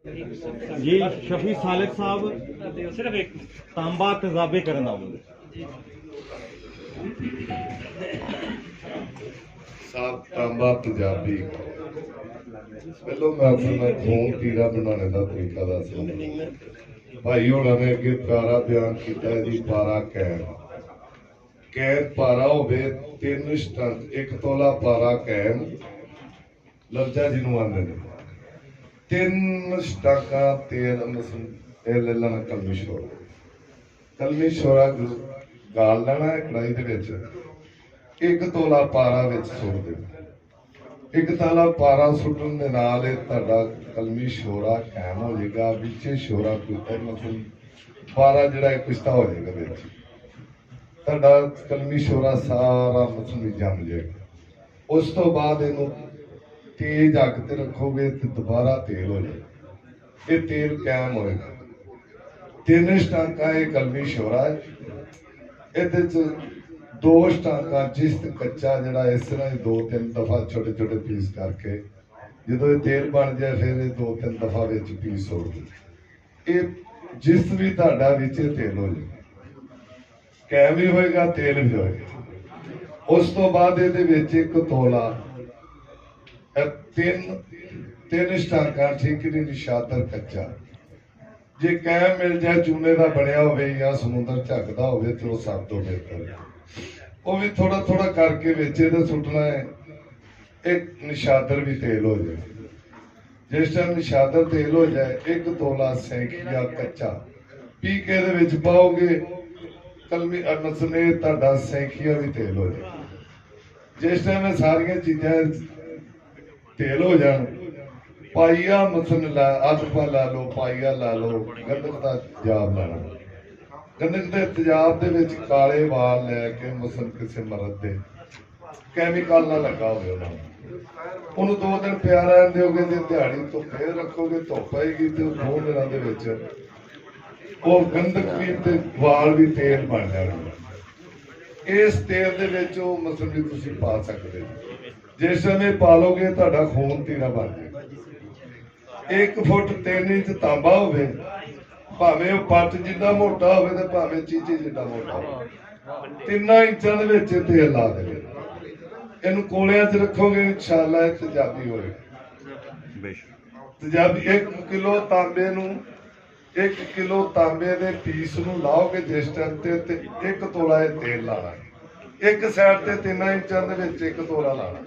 जी शफी सालिक साहब सिर्फ एक तांबा तेजाबे करना साहब तांबा पंजाबी पहलो मैं अपना खून तीरा बनाने का तरीका दस भाई होना ने अगे प्यारा बयान किया जी पारा कैद पारा होवे 3 स्टंट 1 तोला पारा कैम लफ्जा जिन्हों आंदे ने 3 स्टाका तेल ले लेना कलमी शोरा गाल लेना है कढ़ाई दे विच 1 तोला पारा विच सुट देना 1 ताला पारा सुटन दे नाल कलमी शोरा कायम हो जाएगा विच शोरा मतलब पारा जिहड़ा किश्ता हो जाएगा विच कलमी शोरा सारा मतलब जम जाएगा। उस तो बाद इनू तेज अग ते रखोगे तो दोबारा तेल हो जाएगा। ये तेल कायम होएगा 3 स्टाका ये कलमी शोरा है। ये 2 स्टाका जिस कच्चा जरा इस तरह 2-3 दफा छोटे छोटे पीस करके जो ये तेल बन जाए फिर 2-3 दफा पीस हो गए ये जिस भी ताड़ा तेल हो जाए कैम भी होएगा तेल भी होएगा। उस तो बाद ये 1 तोला 3 स्टाका ठीक नहीं निशातर कच्चा जे कैम मिल जाए चूने का बनया हो या समुद्र झकता हो तो सब तो बेहतर वो भी थोड़ा थोड़ा करके बेचे तो सुटना है। एक निशादर भी तेल हो जाए जिस टाइम निशादर तेल हो जाए 1 तोला सैंखिया कच्चा पी के पाओगे कलमी नसने ताड़ा सैंखिया भी तेल हो जाए। जिस टाइम सारिया चीजा तेल हो जाए पाइया मसन अधपा ला लो पाइया ला लो गंदक का तेजाब लाना गंदक के तेजाब के काले वाल लैके मसन किसी मरद के कैमिकल ना लगा हो 2 दिन पिया रहन दोगे जो दिहाड़ी तो फिर रखोगे धुप आएगी तो 2 दिनों वो गंदक भी ते वाल भी तेल बन जाएंगे। इस तेल के मसन भी तुम पा सकते जिस समय पालोगे तो खून तीरा बन जाए 1 फुट 3 इंच तांबा होवे भावे पट जिन्ना मोटा होवे ते भावे चीची जिन्ना मोटा होवे 3 इंचां दे विच तेल ला दे इनू कोलियां च रखोगे इंशाअल्लाह तेजाबी होएगा। तेजाबी 1 किलो तांबे नू 1 किलो तांबे दे पीस नू लाओगे जिस टाइम ते 1 तोला तेल लाना एक साइड ते 3 इंचां दे विच 1 तोला लाना।